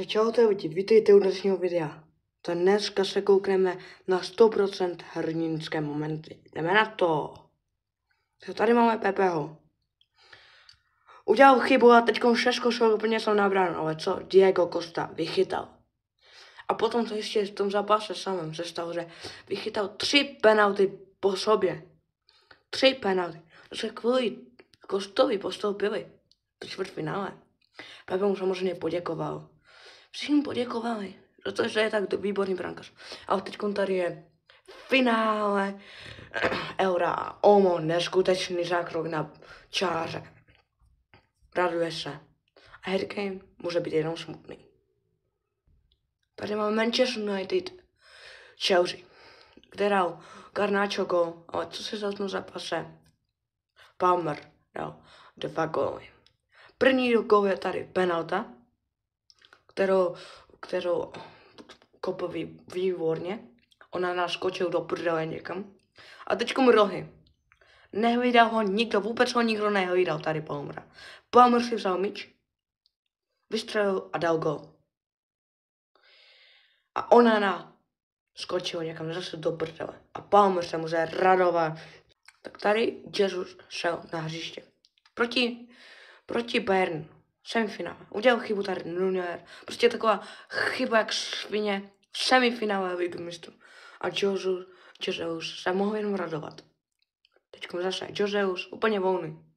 Takže čau lidi, vítejte u dnešního videa. To dneska se koukneme na 100% hrdinské momenty. Jdeme na to. Tak tady máme Pepeho. Udělal chybu a teďkom všechno šlo úplně jsem nabráno, ale co Diego Costa vychytal. A potom to ještě v tom zápase samém se stalo, že vychytal 3 penalty po sobě. 3 penalty. Takže kvůli Costovi postoupili do čtvrtfinále. Pepe mu samozřejmě poděkoval. Všichni poděkovali, protože je tak výborný brankář. Ale teď tady je finále Eura a Omo, neskutečný zákrok na čáře. Raduje se. A Harry Kane může být jenom smutný. Tady máme Manchester United, Chelsea, kde dal Garnacho gol, ale co se za tom zápase? Palmer dal 2 góly. První gól je tady penalta, kterou kopl výborně. Ona naskočil do prdele někam. A teďkom rohy. Nehlídal ho nikdo, vůbec ho nikdo nehlídal tady Palmera. Palmer si vzal míč, vystřelil a dal gol. A ona skočil někam zase do prdele. A Palmer se může radovat. Tak tady Jesus šel na hřiště. Proti Bayernu. Semifinále. Udělal chybu tady Nunez. Prostě taková chyba jak svině v semifinále Ligy mistrů. A Jesus se mohl jenom radovat. Teďkom zase Jesus úplně volný.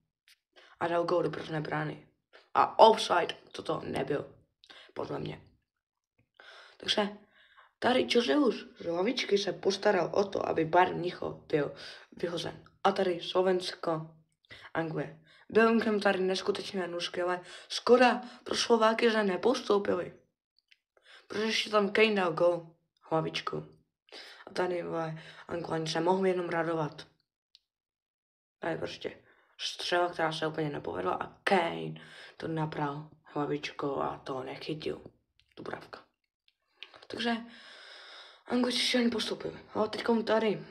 A dal gól do prázdné brány. A offside toto nebyl. Podle mě. Takže tady Jesus z lavičky se postaral o to, aby Bayern Mnichov byl vyhozen. A tady Slovensko, Anglie. Bellingham tady neskutečně nůžky, ale škoda pro Slováky, že nepostoupili. Protože tam Kane dal gol, hlavičku. A tady Anglani se mohli jenom radovat. Tady prostě střela, která se úplně nepovedla a Kane to napral hlavičkou a to nechytil. Dubravka. Takže Angličtí ani postoupili. Ale teďkom tady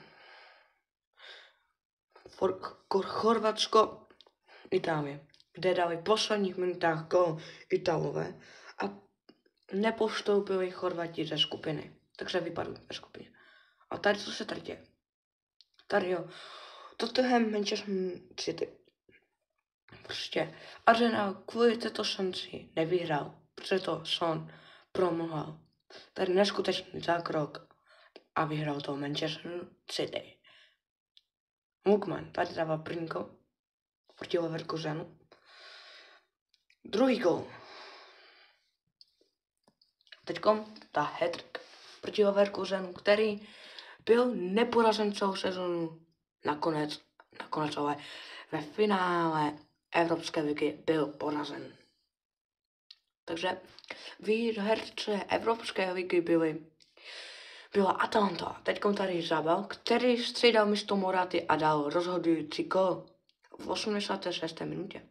Chorvatsko, Itálie, kde dali v posledních minutách gól Italové a nepostoupili Chorvati ze skupiny. Takže vypadli ve skupině. A tady co se tady děje? Tady jo. Tottenham Manchester City. Prostě Arsenal kvůli této šanci nevyhrál, protože to Son promohl. Tady neskutečný zákrok a vyhrál to Manchester City. Lukman tady dává první gól proti Leverkusenu. Druhý gól. Teďkom ta hat-trick proti Leverkusenu, který byl neporažen celou sezonu. Nakonec ale ve finále Evropské ligy byl poražen. Takže výherce Evropské ligy byla Atalanta. Teďkom tady Zabal, který střídal místo Moraty a dal rozhodující gól v 86. minutě.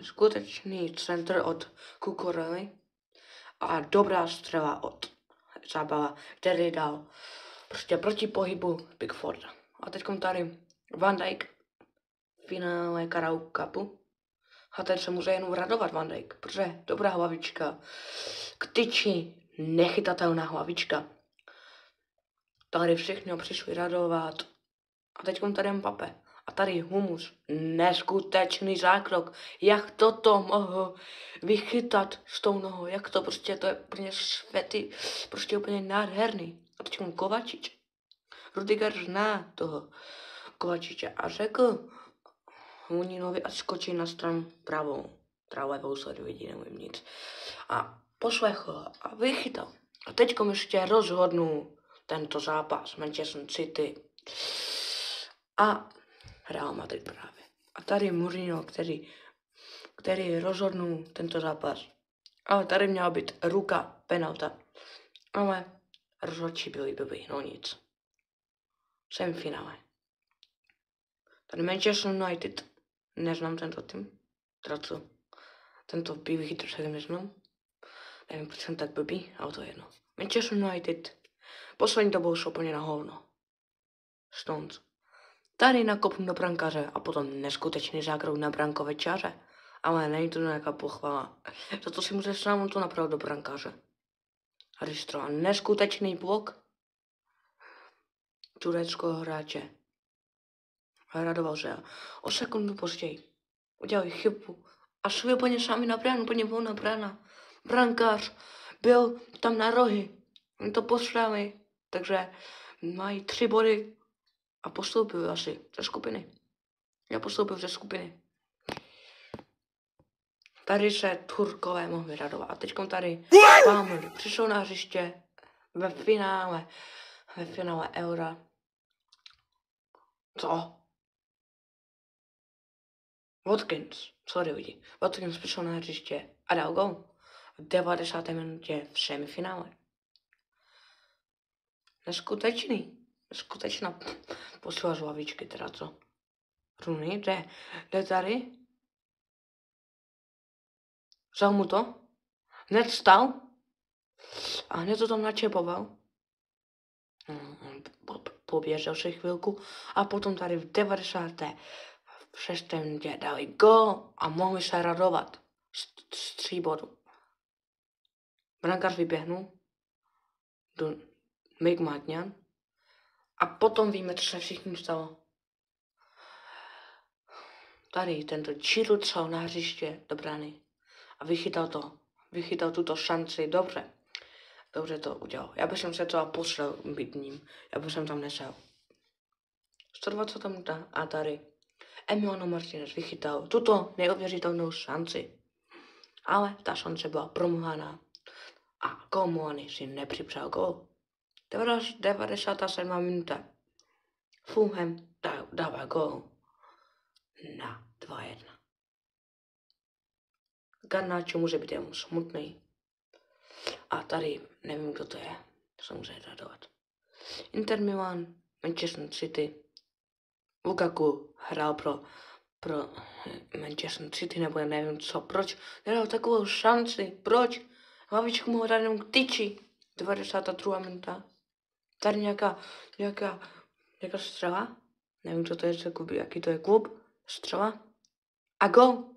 Skutečný centr od Cucurelli a dobrá střela od Zabala, který dal prostě proti pohybu Pickforda. A teďkom tady Van Dijk v finále Carabao Cupu. A teď se může jenom radovat Van Dijk, protože dobrá hlavička, k tyči nechytatelná hlavička. Tady všichni přišli radovat. A teďkom tady Mbappé. A tady Humus, neskutečný zákrok. Jak toto mohl vychytat s tou nohou, jak to prostě, to je úplně světý, prostě úplně nádherný. A teďkom Kovačič. Rudiger zná toho Kovačiče a řekl Huninovi, ať skočí na stranu pravou. Levou se vidí, nevím nic. A poslechl a vychytal. A teďkom ještě rozhodnul tento zápas Manchester City a Real Madrid právě. A tady Mourinho, který rozhodnul tento zápas. Ale tady měla být ruka, penalta. Ale rozhodčí byli blbý, no nic. Semifinále. Tady Manchester United, neznám tento tým. Traco. Tento bývý chytr neznám. Nevím, proč jsem tak blbý, ale to je jedno. Manchester United. Poslední dobou šlo úplně na hovno. Stones. Tady nakopnu do brankaře a potom neskutečný zákrok na brankové čáře. Ale není to nějaká pochvala. Za to si můžeš sám to napravit do brankáře. Ristro, neskutečný blok tureckého hráče. Radoval se o sekundu později. Udělali chybu a šli úplně sami na bránu, úplně volná brána. Brankář byl tam na rohy. Oni to poslali, takže mají 3 body a postoupili asi ze skupiny. Já postoupil ze skupiny. Tady se Turkové mohli radovat. A teď tady Pameli přišel na hřiště ve finále Eura. Co? Watkins přišel na hřiště a dal gol v 90. minutě v semifinále. Neskutečná posila z lavičky, teda co? Rooney, jde tady? Vzal mu to? Hned stal? A hned to tam načepoval? Poběžel se chvilku a potom tady v 96. minutě dali gol a mohli se radovat z 3 bodů. Brankář vyběhnul do Mick Magnan a potom víme, co se všichni stalo. Tady tento Giroud šel na hřiště do brány a vychytal tuto šanci, dobře to udělal. Já bych se to poslal být ním, já bych tam nesel. 120 minuta a tady Emiliano Martinez vychytal tuto neuvěřitelnou šanci. Ale ta šance byla promlhaná a Komouani si nepřipřál gól. 97. minuta. Fulham dává gól na 2-1. Garnacho může být jenom smutný. A tady nevím, kdo to je. To se může radovat. Inter Milan, Manchester City. Lukaku hrál pro Manchester City, nebo nevím co. Proč nedal takovou šanci? Proč? Hlavičku mohl dát jenom k tyči. 92. minuta. Tady nějaká střela. Nevím, co to je, jaký to je klub. Střela. A gol.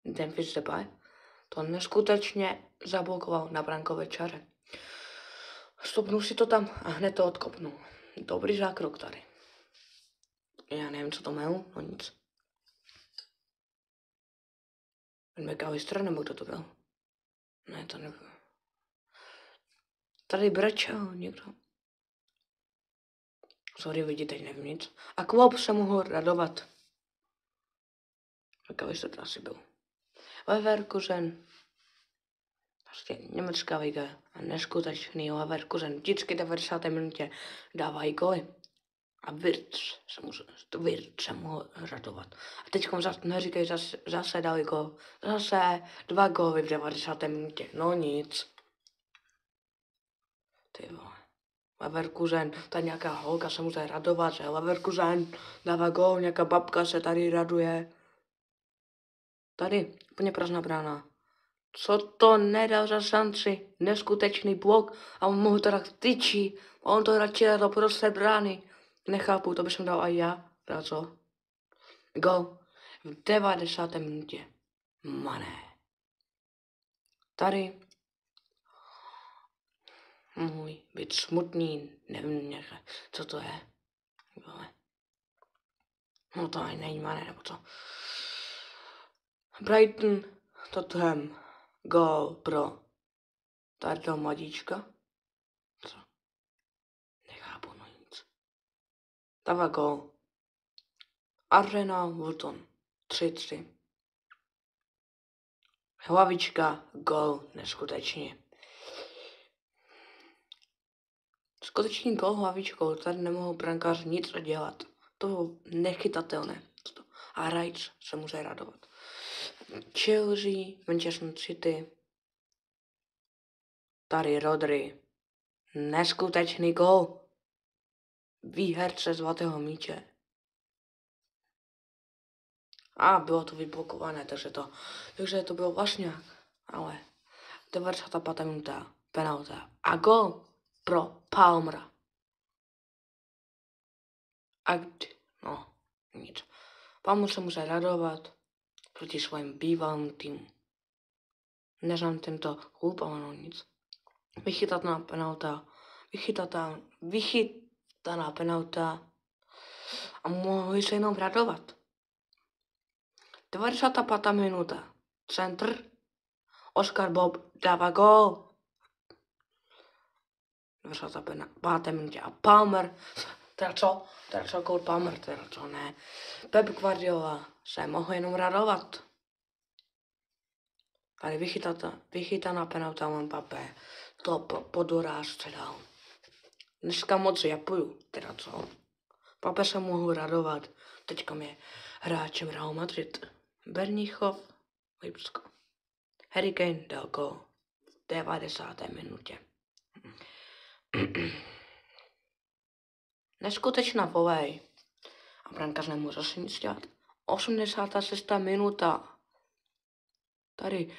Memphis Depay to neskutečně zablokoval na brankové čare. Stopnul si to tam a hned to odkopnul. Dobrý zákrok tady. Já nevím, co to měl, no nic. McAllister, nebo kdo to byl? Ne, to nebyl. Tady brečel někdo. Sorry, vidíte, teď nevím nic. A Klopp se mohl radovat. McAllister to asi byl. Leverkusen. Prostě německá liga. A neskutečný Leverkusen. Vždycky 90. minutě dávají góly. A Wirtz se mohl radovat. A teď neříkají, zase dali gól. Zase 2 góly v 90. minutě. No nic. Ty vole. Leverkusen, tady nějaká holka se může radovat, že Leverkusen dává gól, nějaká babka se tady raduje. Tady, úplně prázdná brána. Co to nedal za šanci? Neskutečný blok a on mohl to dát tyčí. A on to radši dal prostě brány. Nechápu, to bych dal i já. A co? Gol v 90. minutě. Mané. Tady můj být smutný, nevím, co to je. No to ani není Mané, nebo co. Brighton, Tottenham, gol pro tady toho mladíčka. Co? Nechápu, no nic. Dává gol. Arena Luton, 3-3. Hlavička, gol, neskutečně. Skutečný gol hlavičkou, tady nemohl brankář nic dělat. To bylo nechytatelné. A Rice se může radovat. Chelsea, Manchester City. Tady Rodri. Neskutečný gol. Výherce zlatého míče. A bylo to vyblokované, takže to bylo vlastně, ale 95. minuta, penalta a gol pro Palmera. No, nic. Palmer se musel radovat proti svým bývalým týmu. Neznám tento klub, ale no nic. Vychytaná penalta a mohli se jenom radovat. 95. minuta. Centr. Oscar Bob dává gól. 95. minutě a Palmer. Teda co Cole Palmer, teda co ne. Pep Guardiola se mohl jenom radovat. Tady vychytaná penalta Mbappé. To po dorážce dal. Dneska moc japuju, teda co. Mbappé se mohl radovat. Teďka je hráčem Real Madrid. Berníchov, Lipsko. Harry Kane dal gól v 90. minutě. Neskutečná volej. A brankář nemůže zase nic dělat. 86. minuta. Tady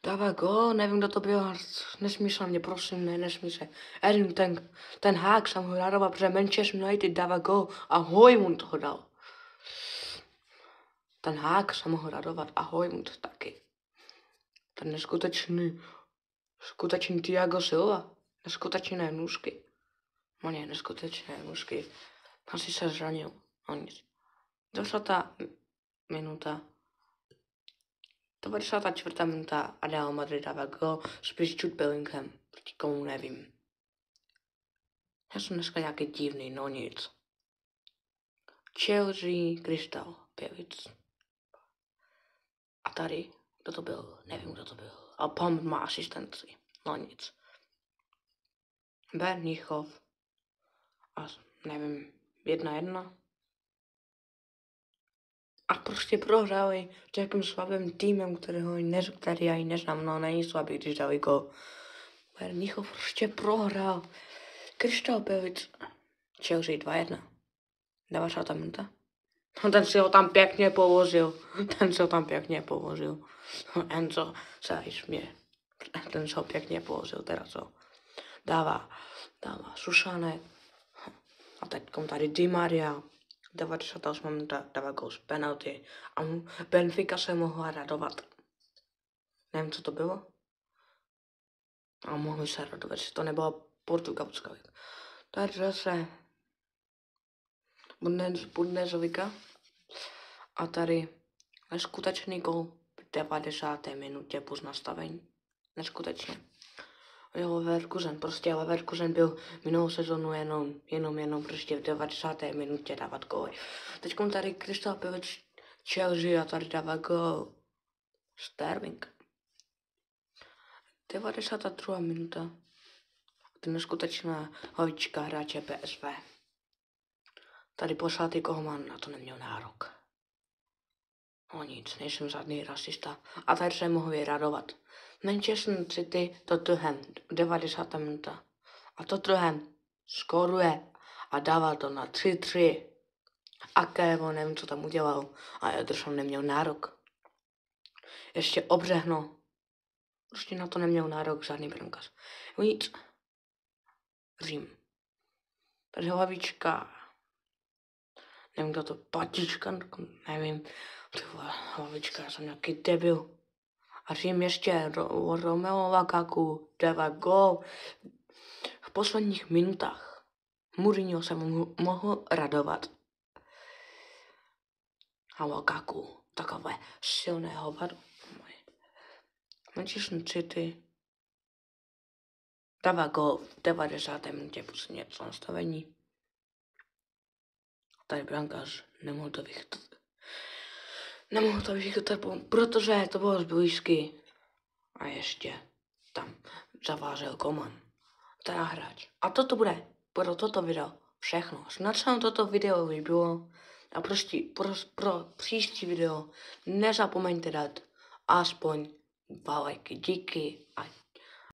dává gól, nevím, kdo to byl, nesmí se na mě, prosím, nesmí se. Ten hák jsem ho radoval, protože Manchester United dává gól a Hojmund ho dal. Ten hák jsem ho radovat a Hojmund taky. Ten neskutečný Thiago Silva, neskutečné nůžky. No ne, neskutečné nůžky. Asi se zranil, no nic. 20. minuta. 94. minuta a Real Madrid dává gól, spíš Jude Bellingham, proti komu nevím. Já jsem dneska nějaký divný, no nic. Chelsea, Crystal Palace. A tady, kdo to byl, nevím, kdo to byl. A Palmer má asistenci, no nic. Berníchov a nevím, 1-1. A prostě prohráli s nějakým slabým týmem, který já neznám, no není slabý, když dali gól. Berníchov prostě prohrál. Crystal Palace, Chelsea 2-1. 90. minuta. No ten si ho tam pěkně povozil. Enzo se i směje. Ten se ho pěkně povozil, teda co. Dává Sušanek. A teďkom tady Di Maria. 98. minuta dává gól z penalty. A Benfica se mohla radovat. Nevím, co to bylo. A mohli se radovat, že to nebyla portugalská. Tady zase Bundesliga. A tady neskutečný gól v 90. minutě plus nastavení. Neskutečně. Leverkusen byl minulou sezonu jenom prostě v 90. minutě dávat góly. Teďkom tady Crystal Palace, Chelsea a tady dává gól Sterling. 92. minuta. To je neskutečná hlavička hráče PSV. Tady poslatý Kohlman na to neměl nárok. No nic, nejsem žádný rasista. A tady se mohl radovat. Manchester City, Tottenham, 90. minuta. A Tottenham skoruje a dává to na 3-3. A Kevo, nevím, co tam udělal. A Ederson neměl nárok. Ještě obřehno. Prostě na to neměl nárok žádný brankář. Nic. Řím. Tady hlavička. Nevím, kdo to patička, nevím. Hlavička, já jsem nějaký debil. A Řím ještě Romelu Lukaku dává gól v posledních minutách. Mourinho se mohl radovat. A Lukaku, takové silné hovado. Manchester City dává gól v 90. minutě plus něco nastavení. Tady brankář nemohl to vychytat, protože to bylo zblízky. A ještě tam zavážel Koman. Teda hráč. A toto bude pro toto video všechno. Snad se vám toto video líbilo. A prostě pro příští video nezapomeňte dát aspoň 2 lajky. Díky a